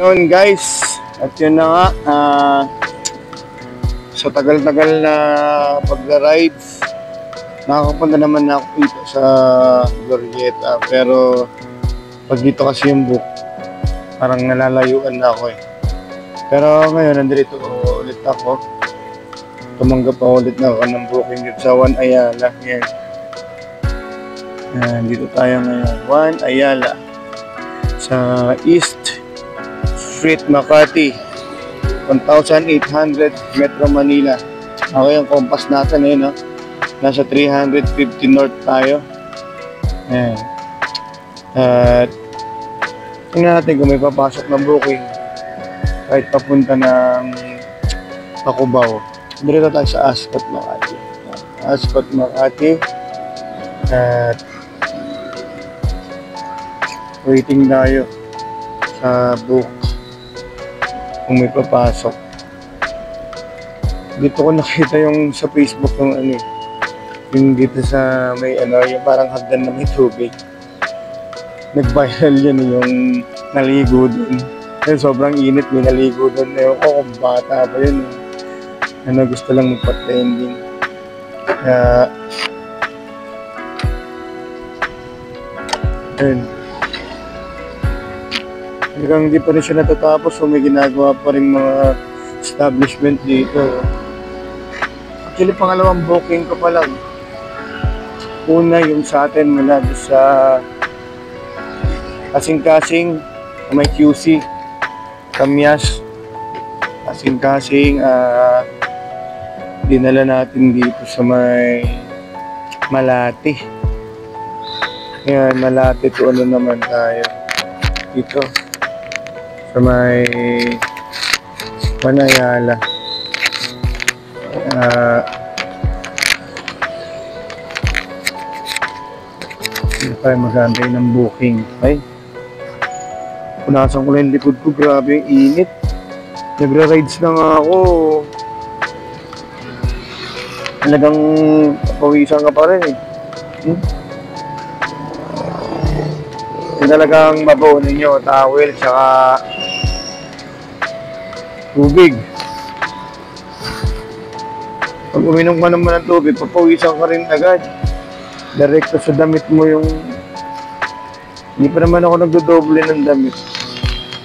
Yun guys, at yun na nga, sa tagal-tagal na pagla-rides, nakakapunta naman na ako dito sa Glorieta, pero pag dito kasi yung book, parang nalalayuan na ako eh. Pero ngayon, nandito ulit ako. Tumanggap ako ulit na ako ng booking dito sa One Ayala. Yan. Dito tayo ngayon, One Ayala. Sa East Street, Makati, 1,800 Metro Manila. Okay, yung compass natin eh, no? Nasa 350 North tayo. Ayan. At tingnan natin kung may papasok ng booking kahit papunta ng Tacubao. Dito tayo sa Ascot, Makati. Ascot, Makati. At waiting tayo sa book kung may papasok. Dito ko nakita yung sa Facebook ng ano, yung dito sa may ano, yung parang hagdan na may tubig. Nag-viral yan yung naligo dun. Kasi sobrang init, may naligo dun. Ewan ko kung bata pa yun. Ano, gusto lang magpa-trending. Kaya ayun. Hanggang hindi pa rin siya natatapos, so may ginagawa pa rin mga establishment dito. Actually, pangalawang booking ko pa lang. Una yung sa atin mula sa kasing-kasing may QC, Kamyas. Kasing-kasing dinala natin dito sa may Malate. Ayan, Malate to ano naman tayo dito sa may One Ayala. Hindi tayo mag-aantay ng booking. Ay, punasan ko lang yung likod ko. Grabe yung init. Nagra-rides na nga ako. Talagang pawisan ka pa rin eh. Yung talagang mabaw ninyo, towel, tsaka tubig. Pag uminom ka naman ng tubig, papawisan ka rin agad. Direkto sa damit mo yung... Hindi pa naman ako nagdodoble ng damit.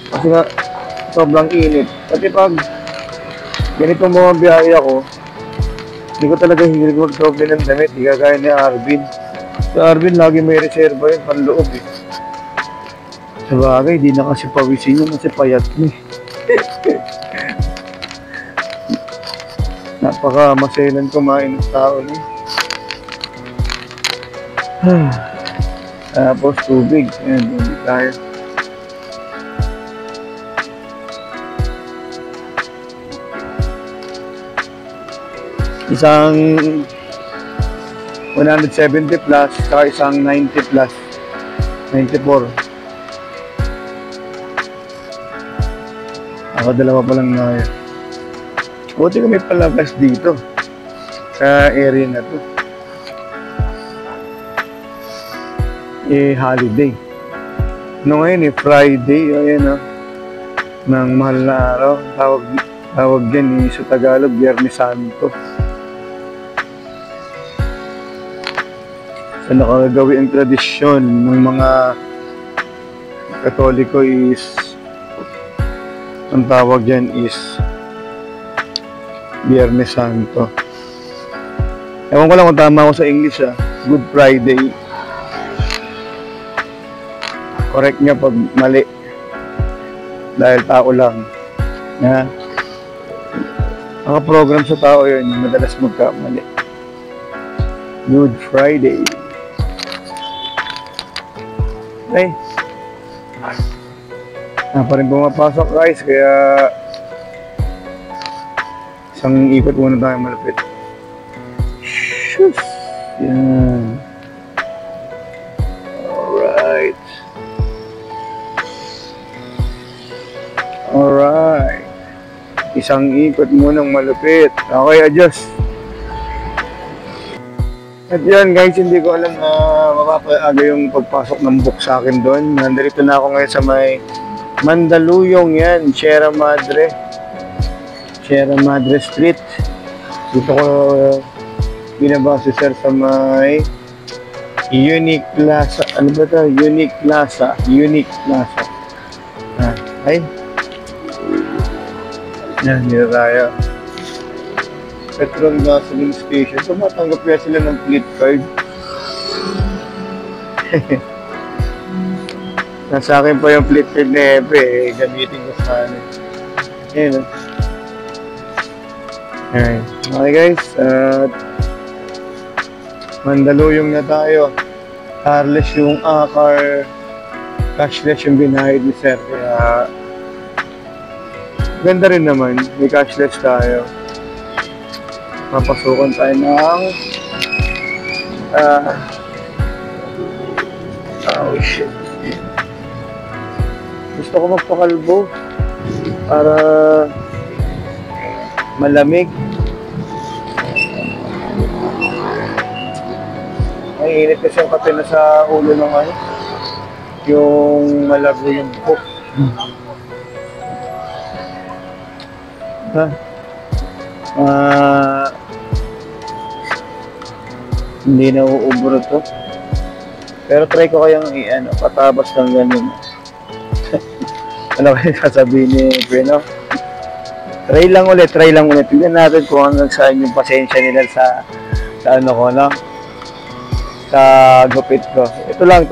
Kasi nga, sobrang init. Pati pag ganitong mga biyahe ako, hindi ko talaga hindi magdoble ng damit. Hindi kagaya ni Arvin. Sa Arvin, lagi may reserva yun, panloob eh. Sa bagay, di na kasi pawisin yun kasi payat mo eh. Napaka-maselan kumain ng tao eh. Tapos tubig. Ayan, tubig tayo. Isang 170 plus, saka isang 90 plus. 94. Ako dalawa pa lang na yun. Buti kami palabas dito sa area na to. Holiday. No, ngayon Friday. Ayan o. Ng mahal na araw. Tawag dyan sa Tagalog, Biyernes Santo. So nakagawi ang tradisyon ng mga Katoliko is ang tawag dyan is Biyernes Santo. Ewan ko lang kung tama ako sa English Good Friday. Correct niya pag mali. Dahil tao lang. Naka-program sa tao yun. Madalas magkamali. Good Friday. Okay. Pa rin pumapasok guys. Kaya isang ikot muna tayo malapit. Shush! Yan. Alright. Alright. Isang ikot munang malapit. Okay, adjust. At yan guys, hindi ko alam na mapapaaga yung pagpasok ng book sa akin doon. Nandito na ako ngayon sa may Mandaluyong yan, Sierra Madre. Sierra Madre Street. Dito ko binaba si Sir sa may Unique Plaza. Ano ba ito? Unique Plaza. Unique Plaza. Ay. Yan, niraya. Petrol gasoline station. Tumatanggap kaya sila ng fleet card. Nasa akin pa yung fleet card na Epe. Gamitin ko sa ano. Ayan. Ayan. Okay guys. Mandaluyong na tayo. Carless yung cashless yung binayad ni Sir. Kaya ganda rin naman. May cashless tayo. Papasukan tayo ng oh shit. Gusto ko magpakalbo para malamig. Ay, init kasi yung kape na sa ulo ng ano, yung malabo yung buhok. Hindi na uubro to. Pero try ko kayang patabas ng ganun. Ano kayo sasabihin ni Bruno? Try lang ulit. Tignan natin kung hanggang saan yung pasensya nila sa ano ko, no? Sa gupit ko. Ito lang.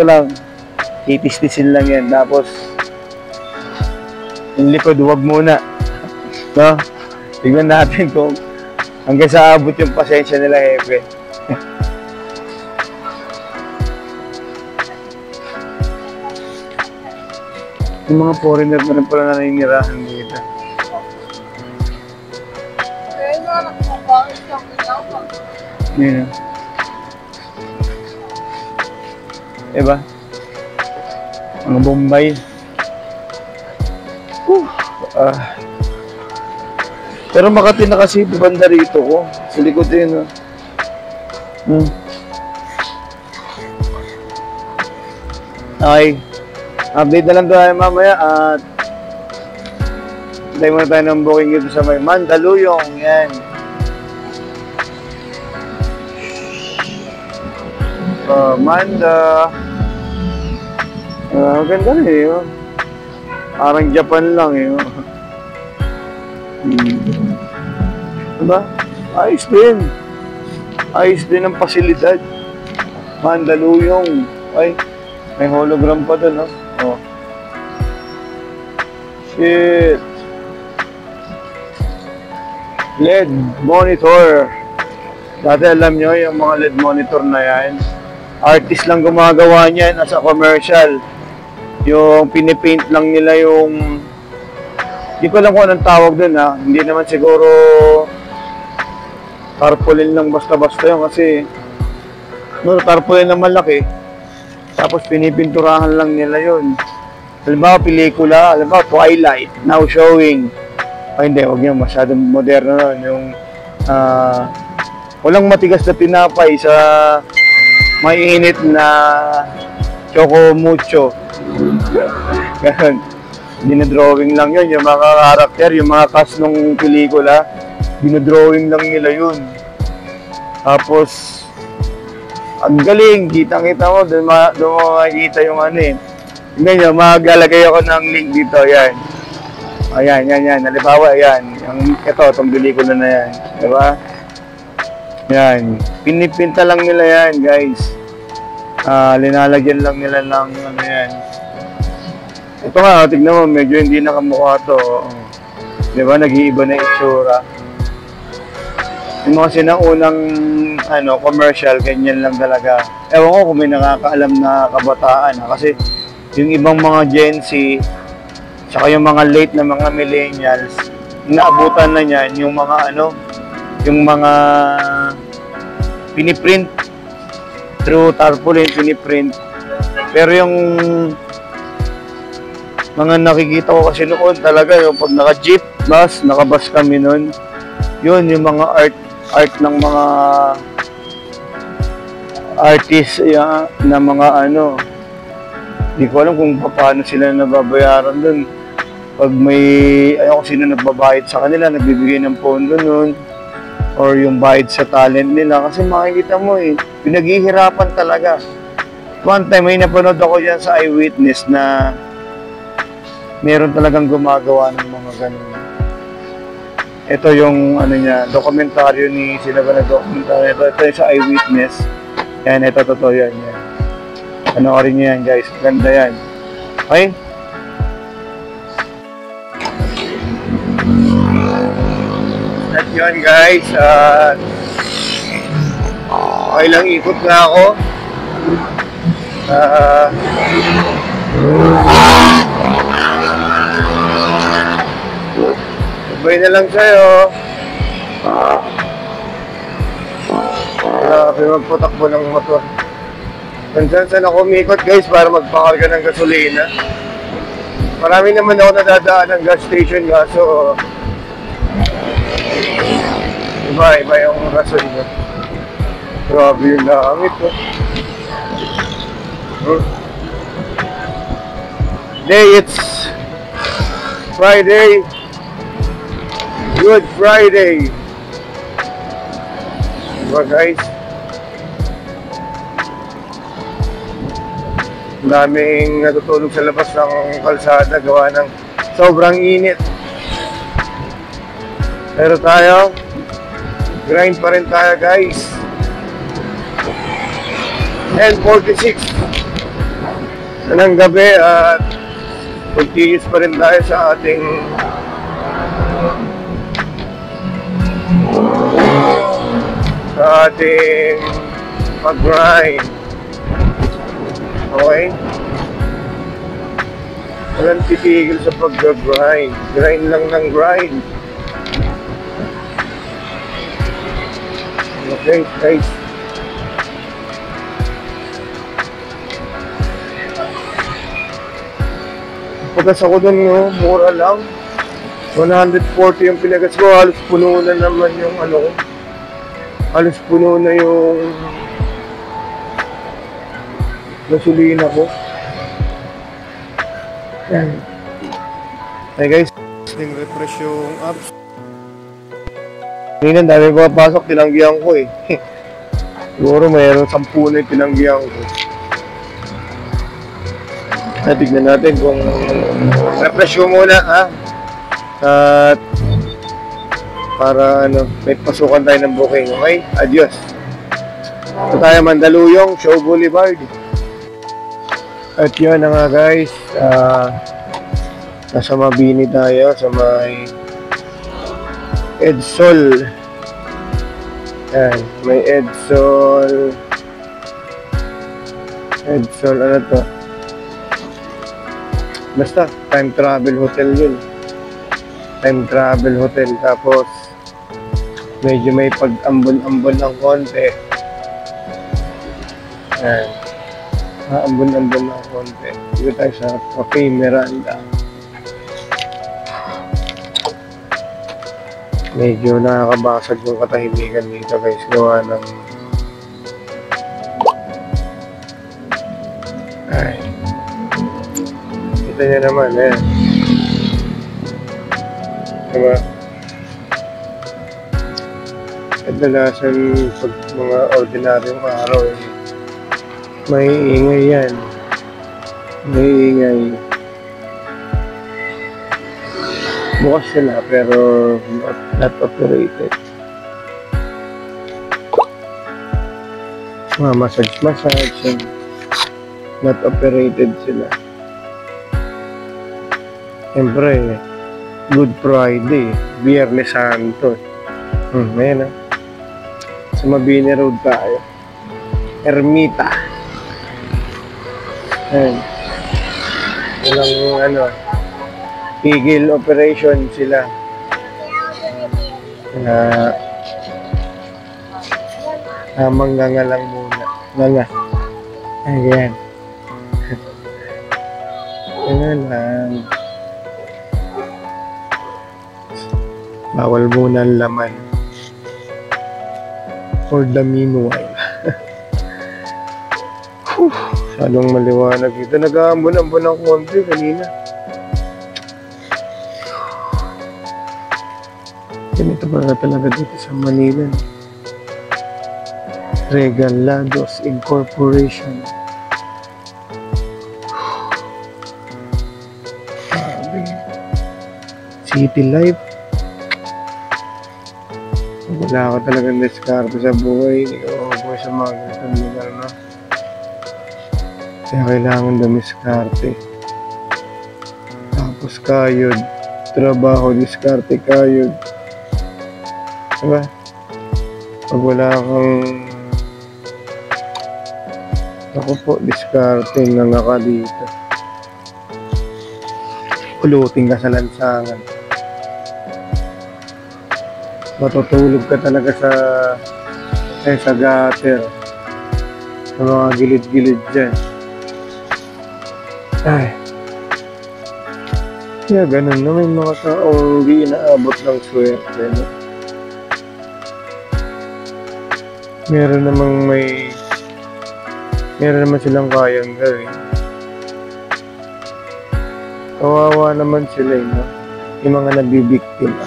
Titis-tisin lang yan. Tapos, yung likod, huwag muna. No? Tignan natin kung hanggang sa abot yung pasensya nila, Hepe. Yung mga foreigner na rin pala naninirahan dito. Yan. Diba? Mga Bombay. Pero Makati na kasi banda rito ko. Sa likod din. Okay. Update na lang tayo mamaya at tayo muna tayo ng booking dito sa may Mandaluyong. Yan. Manda. Ganda rin eh. Parang Japan lang eh. Diba? Ayos din ang pasilidad. Mandaluyong. Ay, may hologram pa dun, no? Oh. Shit. LED monitor. Dati alam nyo, yung mga LED monitor na yan, artist lang gumagawa niyan as a commercial. Yung pinipaint lang nila yung... Hindi ko alam kung anong tawag dun, ha. Hindi naman siguro tarpaulin lang basta-basta yun kasi tarpaulin na malaki. Tapos pinipinturahan lang nila yun. Halimbawa, pelikula, halimbawa, Twilight, now showing. Ay, hindi, huwag nyo, masyadong moderno nun. Yung, walang matigas na tinapay sa may init na choco mucho. Ganun. Dinadrawing lang yun, yung mga karakter, yung mga cast ng pelikula, dinadrawing lang nila yun. Tapos, ang galing, kitang-kita mo, doon mo makikita yung ano eh. Tingnan nyo, maglalagay ako ng link dito, yan. Ayan, yan. Halimbawa, yan. Ito, itong pelikula na yan. Diba? Yan. Pinipinta lang nila yan, guys. Linalagyan lang nila ng ano yan. Ito nga, tignan mo, medyo hindi nakamukha to. Diba? Nag-iiba na itsura. Yung mga sinaunang commercial, ganyan lang talaga. Ewan ko kung may nakakaalam na kabataan. Kasi yung ibang mga Gen Z, tsaka yung mga late na mga millennials, naabutan na niyan yung mga yung mga piniprint through tarpaulin, piniprint. Pero yung mga nakikita ko kasi noon talaga, yung pag naka-jeep bus, naka-bus kami noon, yun yung mga art ng mga artist na mga hindi ko alam kung paano sila nababayaran dun. Pag may, ayaw kung sino nagbabayad sa kanila, nagbibigay ng pondo nun, or yung bayad sa talent nila, kasi makikita mo pinaghihirapan talaga. One time, may napanood ako dyan sa Eyewitness na meron talagang gumagawa ng mga ganun. Ito yung, dokumentaryo ni, sila ba na dokumentaryo? Ito yung sa Eyewitness. Yan, ito, totoo yan. Panoorin nyo yan, guys. Ganda yan. Okay? At yun, guys. Okay lang, ikot na ako. Sabay na lang sa'yo. Grabe magputakbo ng motor. Saan ako umikot, guys, para magpakarga ng gasolina. Marami naman ako nadadaan ng gas station, kaso iba yung rason ko. Grabe yung langit, Today, it's Friday. Good Friday. Diba, guys? Daming natutulog sa labas ng kalsada gawa ng sobrang init. Pero tayo, grind pa rin tayo, guys. 10:46 ng gabi at continuous pa rin tayo sa ating pag-grind. Okay? Walang titigil sa pag-grind. Grind lang ng grind. Okay, guys. Pagkas ako dun, mura lang. 140 yung pinagas ko. Halos puno na naman yung halos puno na yung gasolina ko. Yan. Hey guys, refresh yung apps. Ngayon, dami ko papasok, tinanggihan ko Siguro mayroon 10 na yung tinanggihan ko. Tignan natin kung refresh ko muna, At para may pasukan tayo ng booking, okay? Adios. Ito tayo, Mandaluyong, Show Boulevard. At yun na nga, guys, nasa Mabini tayo, sa may Edsol. Yan, may Edsol, ano to? Basta, time travel hotel yun. Time travel hotel. Tapos, medyo may pag-ambon-ambon ng konti. Yan. Ambon-ambon ng konti. Dito tayo sa Cafe Miranda. Medyo nakakabasag yung katahimikan dito, guys. Gawa ng kita nyo naman, diba? Kadalasan pag mga ordinaryong araw, may ingay yan. May ingay. Bukas sila pero not operated. Massage and not operated sila. Siyempre, Good Friday, Biyernes Santo. Ayan sa Mabini Road tayo. Ermita. Ayan. Walang tigil operation sila. Manganga lang muna. Nganga. Ayan. Ayan lang. Bawal muna ang laman. For the meanwhile. Masyadong maliwanag ito. Nag-aambon-ambon ng konti kanina. Ganito pala talaga dito sa Manila. Regalados Incorporation. Grabe. City life. Wala ka talagang diskarte sa buhay. Hindi ka mabuhay sa mga ganitong lugar, no? Kaya kailangan dumiskarte. Tapos kayod. Trabaho, diskarte, kayod. Diba? Pag wala kang... Ako po, diskarte na nga ka dito. Ulutin ka sa lansangan. Matutulog ka talaga sa gutter. Sa mga gilid-gilid dyan. Ay. Kaya ganun na may mga taong hindi inaabot ng swerte. No? Meron naman silang kayang gawin. Kawawa naman sila, no? Yung mga nabibiktima.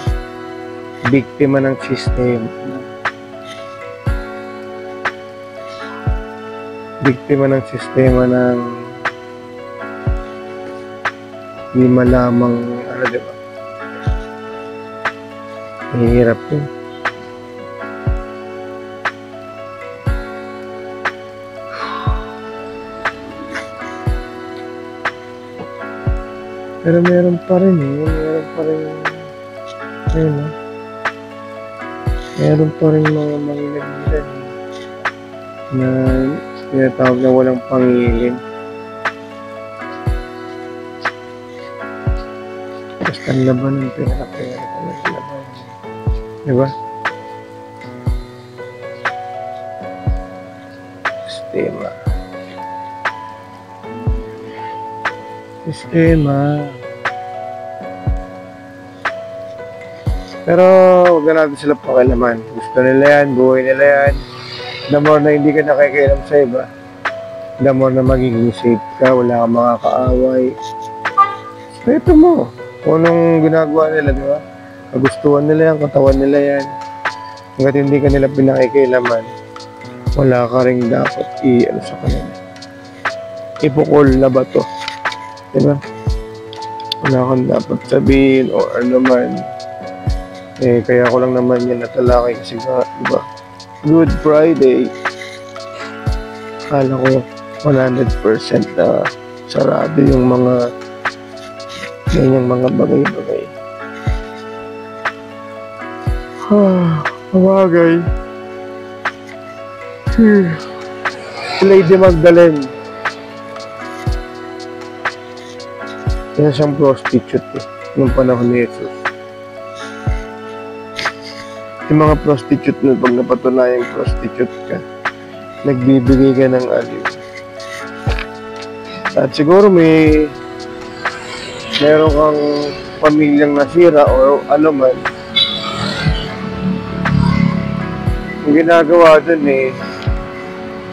Biktima ng sistema. Biktima ng sistema ng hindi malamang, diba? Mahirap yun. Pero meron pa rin ayun, no? Meron pa rin mga mangilan na tinatawag na walang pangilin. Basta laban ng pera-pera talaga laban. Diba? Sistema. Pero huwag na natin sila pakialaman. Gusto nila yan, buhay nila yan. The more na hindi ka nakikialam sa iba, the more na magiging safe ka, wala kang makakaaway. Respeto mo kung anong ginagawa nila, di ba? Kagustuhan nila yan, katawan nila yan. Hanggat hindi ka nila pinakikialaman, wala ka rin dapat i-ano sa kanila. Ipukol na ba to? Di ba? Wala kang dapat sabihin o ano man. Kaya ko lang naman yan natalakay kasi nga, diba? Good Friday. Akala ko 100% na sarado yung mga ganyang mga bagay-bagay. Kawagay. Lady Magdalene. Kaya siyang prostitute nung panahon ni Jesus. Yung mga prostitute na pag napatunayang prostitute ka, nagbibigay ka ng aliw. At siguro meron kang pamilyang nasira o ano man. Yung ginagawa dun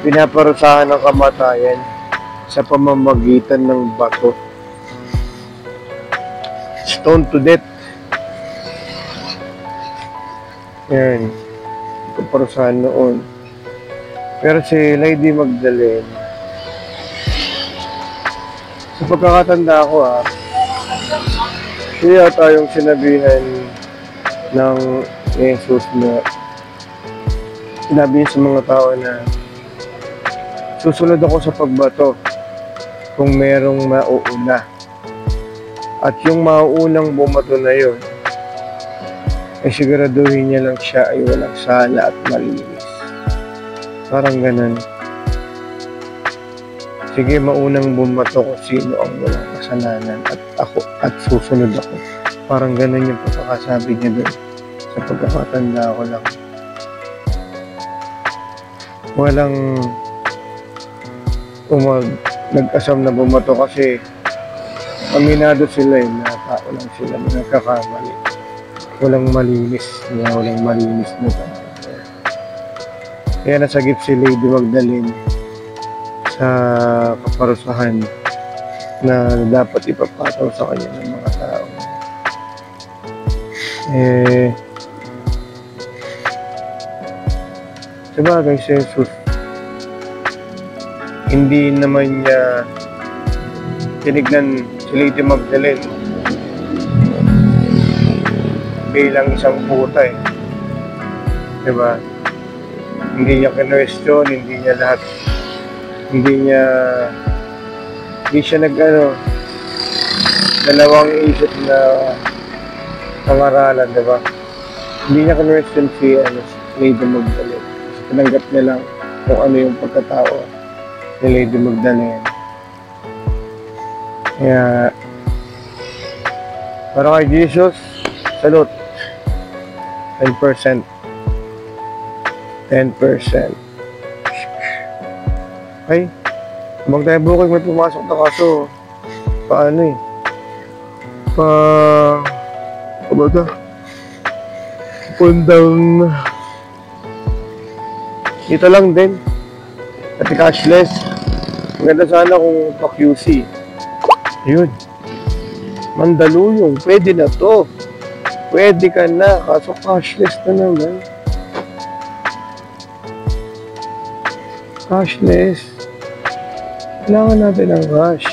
pinaparusahan ng kamatayan sa pamamagitan ng bato. Stone to death. Yan. Kaparusahan noon. Pero si Lady Magdalene, sa pagkakatanda ko siya tayong sinabihan ng Jesus na sinabi niya sa mga tao na susunod ako sa pagbato kung merong mauuna. At yung mauunang bumato na yun, ay siguraduhin niya lang siya ay walang sala at malinis. Parang ganun. Sige, maunang bumato kung sino ang walang kasalanan at susunod ako. Parang ganun yung pagkakasabi niya doon. Sa pagkakatanda ko lang. Walang nag-asam na bumato kasi aminado sila na tao lang sila na nagkakamali. Walang malinis na tao. Kaya nasagip si Lady Magdalene sa kaparusahan na dapat ipapataw sa kanya ng mga tao. Sabagay si Jesus, hindi naman niya tinignan si Lady Magdalene bilang isang puta eh. Diba? Hindi niya kinwestiyon, hindi siya dalawang isip na pangaralan, diba? Hindi niya kinwestiyon si Lady Magdalene. Tinanggap niya lang kung ano yung pagkatao ni Lady Magdalene. Kaya, para kay Jesus, salute. 10%. 10%. Ay, habang tayo bukay, may pumasok na kaso. Paano eh? Kumbaga, pundang ito lang din. Pati cashless. Maganda sana kung pa-QC. Yun. Mandaluyong. Pwede na to. Pwede ka na. Kaso cashless na naman. Cashless. Kailangan natin ng cash.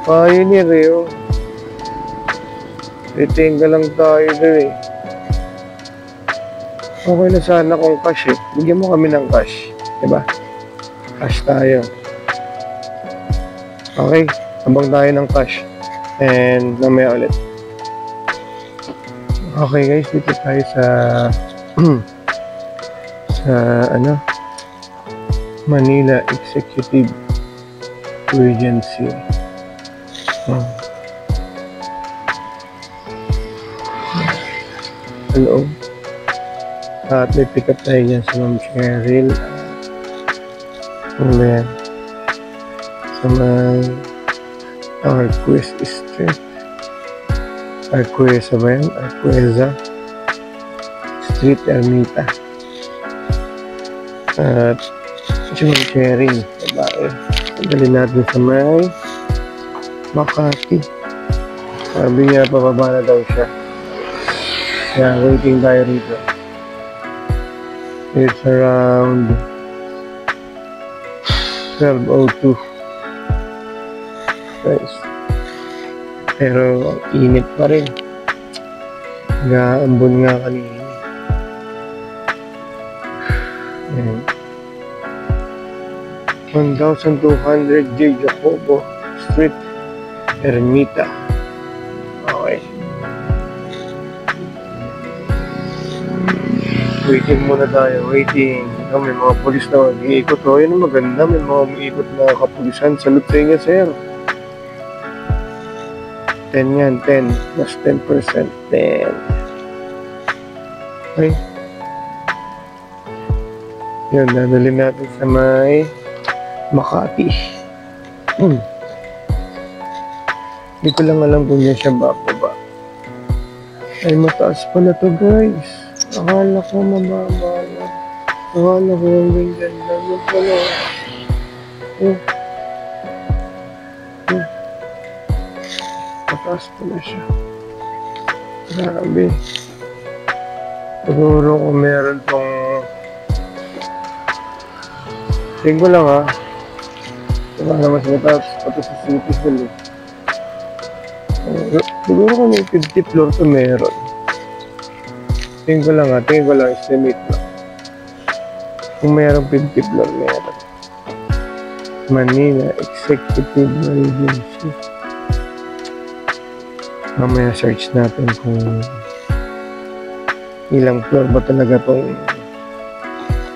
Pioneer yun. Titingga lang tayo doon eh. Okay na sana kung cash eh. Bigyan mo kami ng cash. Diba? Cash tayo. Okay. Habang tayo ng cash. And namaya ulit. Okay guys. Dito tayo sa Manila Executive Regency. Hello. At may pick up tayo dyan sa Ma'am Cheryl. Ano ba yan? Sa may Arquez Street. Arqueza ba yan? Arqueza Street, Ermita. At si Ma'am Cheryl. Babae. Pagdali natin sa may Makati. Sabi niya, pababa na daw siya. Kaya waiting tayo rito. It's around 12:02. Guys. Pero init pa rin. Nag-aambon nga kanina. Ayan. 1200 J. Jacobo Street, Ermita. Okay. Waiting muna tayo, waiting. May mga polis na mag-iikot. Yun ang maganda, may mga umiikot na kapulisan. Salute sa inyo, sir. 10 yan, 10. Plus 10%, 10. Okay. Yun, dadalhin natin sa may Makati. Hindi ko lang alam kung yan siya ba. Ay, mataas pala to guys. Akala ko mababa na. Akala ko yung ganyan lang. Yung pala. Mataas pala siya. Grabe. Siguro kung meron tong... Tingin ko lang ha. Diba naman siya mataas. Pati sa city hall eh. Siguro kung may 50 floor to meron. Tingin ko lang, estimate lang. Kung mayroong 50 floor, meron. Manila Executive Regency. Mamaya search natin kung ilang floor ba talaga tong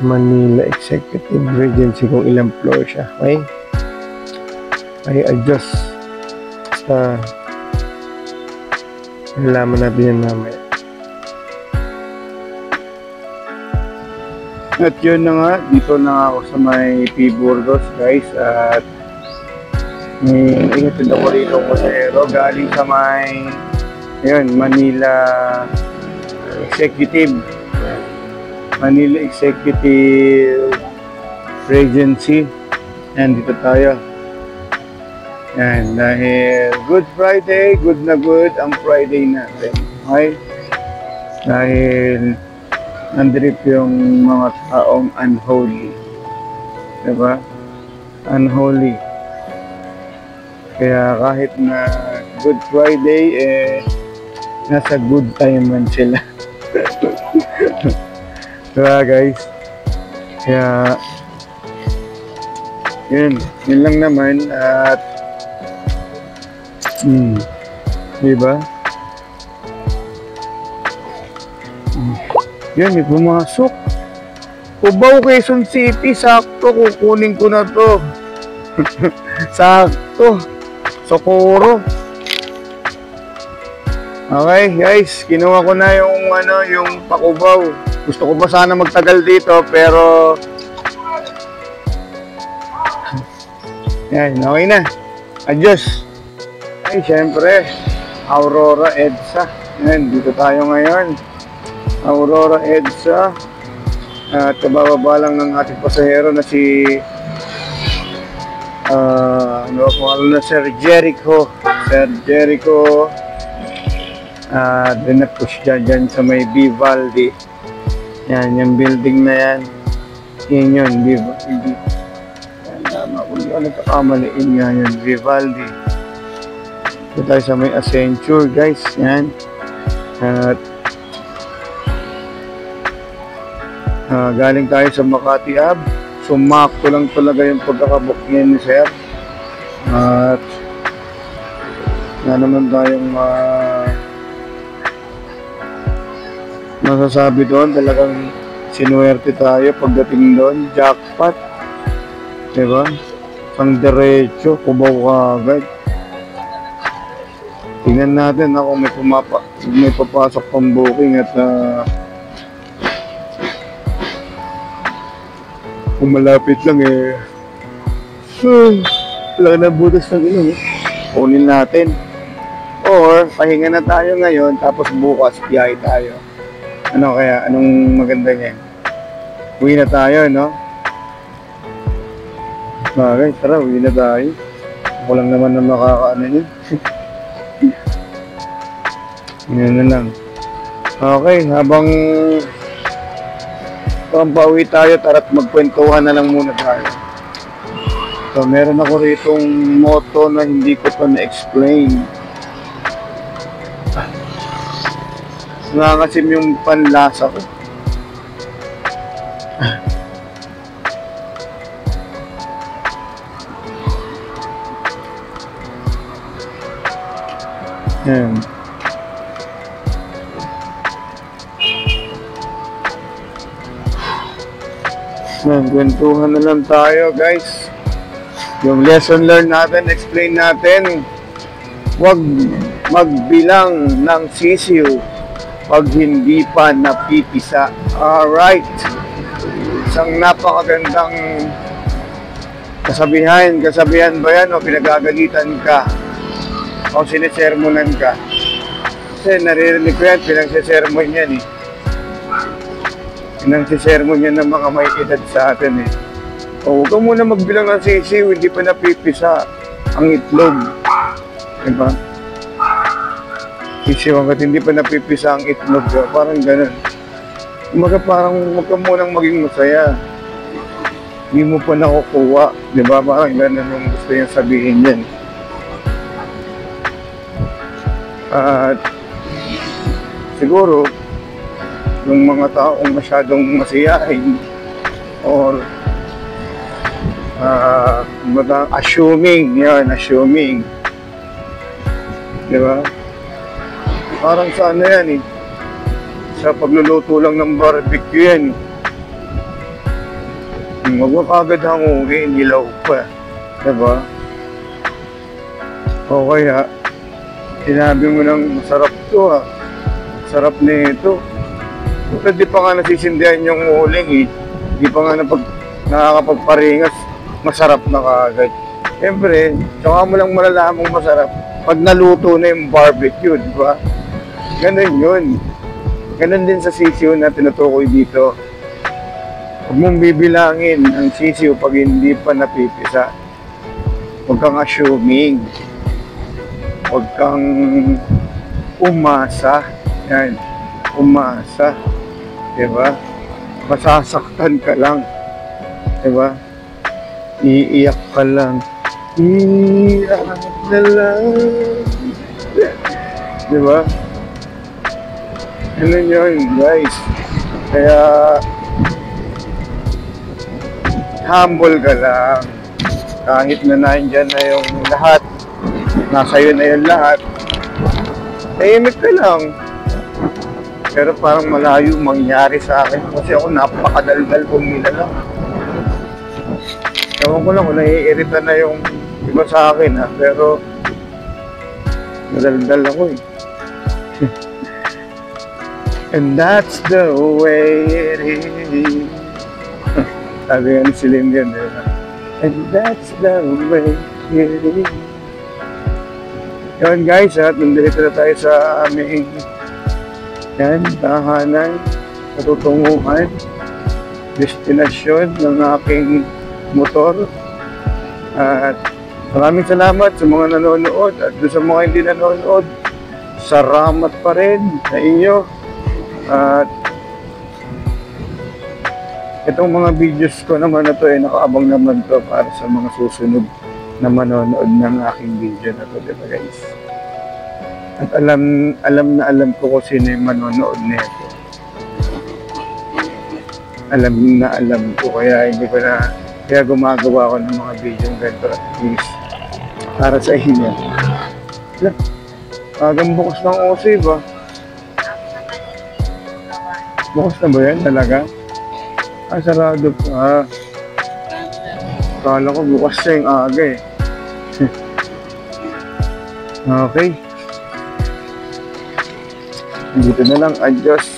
Manila Executive Regency, kung ilang floor siya. Okay? I adjust sa nalaman natin yan mamaya. At yun na nga, dito na ako sa may P. Burgos guys, at may ingatid ako rito kusero galing sa may Manila Executive Regency. Yan, dito tayo. Yan, dahil Good Friday, good na good ang Friday natin. Okay? Dahil nandrip yung mga taong unholy. Diba? Unholy. Kaya kahit na Good Friday, nasa good time man sila. Diba guys? Kaya, yun lang naman at diba? Yan, may pumasok. Cubao, Quezon City, sakto, kukunin ko na to. Sakto. Socorro. Okay, guys, kinuha ko na yung yung pa-Cubao. Gusto ko pa sana magtagal dito, pero yan, okay na. Adios. Ay, syempre, Aurora EDSA. Yan, dito tayo ngayon. Aurora EDSA. At kabababa lang ng ating pasahero na si Sir Jericho. Sir Jericho. Dinapos siya dyan sa may Vivaldi. Yan, yung building na yan. Yan yun, Vivaldi. Yan, tama kung ano kakamaliin nga yun, Vivaldi. Ito tayo sa may Accenture, guys. Yan. At galing tayo sa Makati Ave. Sumakto lang talaga yung pagkakabook niya ni Sir. At na naman tayong masasabi doon, talagang sinuwerte tayo pagdating doon. Jackpot, diba? Pang diretso, Cubao kagad. Tingnan natin kung may papasok pang booking at kung malapit lang wala na butas ng ilong kunin natin, or pahinga na tayo ngayon tapos bukas biyahe tayo. Anong maganda niyan? Uwi na tayo, no? Okay, tara, uwi na tayo. Ako lang naman na makakaano yun. Yan na lang. Okay, habang pauwi tayo, tara't magkwentuhan na lang muna tayo. So, meron ako ritong motto na hindi ko pa na-explain. Nangangasim yung panlasa ko. Yan. Kwentuhan na lang tayo, guys. Yung lesson learned natin, explain natin. Huwag magbilang ng sisiw pag hindi pa napipisa. Alright. Isang napakagandang kasabihan. Kasabihan ba yan o pinagagalitan ka? O sinisermonan ka? Kasi naririnig ko yan, pinagsisermon yan eh. Pinagsisermon yan ng mga may edad sa atin eh. O huwag ka muna magbilang ng sisiw, hindi pa napipisa ang itlog. Diba? Sisiw hanggat hindi pa napipisa ang itlog, parang ganun. Umaga parang huwag ka munang maging masaya. Hindi mo pa nakukuha. Diba? Parang ganun yung gusto niyang sabihin yan. At siguro, yung mga taong masyadong masiyahin or assuming, diba? Parang sa ano yan eh, sa pagluluto lang ng barbecue yan eh. Huwag mo kagad hangugin, hilaw pa, diba? O kaya sinabi mo ng masarap to sarap nito. Kasi di pa nga nasisindihan yung uling eh. Di pa nga nakakapagparingas, masarap na kagad. Siyempre, tsaka mo lang malalamang masarap pag naluto na yung barbecue, di ba? Ganun yun. Ganun din sa sisiw na tinutukoy dito. Huwag mong bibilangin ang sisiw pag hindi pa napipisa. Huwag kang assuming. Huwag kang umasa. Yan. Umasa. Diba? Masasaktan ka lang. Diba? Iiyak ka lang. Iiyak na lang. Diba? Ano yun, guys? Kaya, humble ka lang. Kahit na nandyan na yung lahat, nasa'yo na yung lahat, tahimik ka lang. Pero parang malayo mangyari sa akin kasi ako napakadaldal kumila lang. Ewan ko lang kung naiirita na yung iba sa akin ha, pero nadaldal ako eh. And that's the way it is. Sabi nga ni Celine Dion, diba? And that's the way it is. Yun guys, at nandito na tayo sa aming tahanan, patutunguhan, destinasyon ng aking motor. At maraming salamat sa mga nanonood at doon sa mga hindi nanonood, salamat pa rin sa inyo. At itong mga videos ko naman na to ay nakaabang naman to para sa mga susunod na manonood ng aking video na to, diba guys? At alam ko kung sino yung manonood nito. Alam ko, kaya hindi ko na, kaya gumagawa ko ng mga video ganito at least para sa inyo. Agang bukas ng OC ba? Bukas na ba yan talaga? Sarado pa. Kala ko bukas na yung aga eh. Okay. Dito na lang. Adios.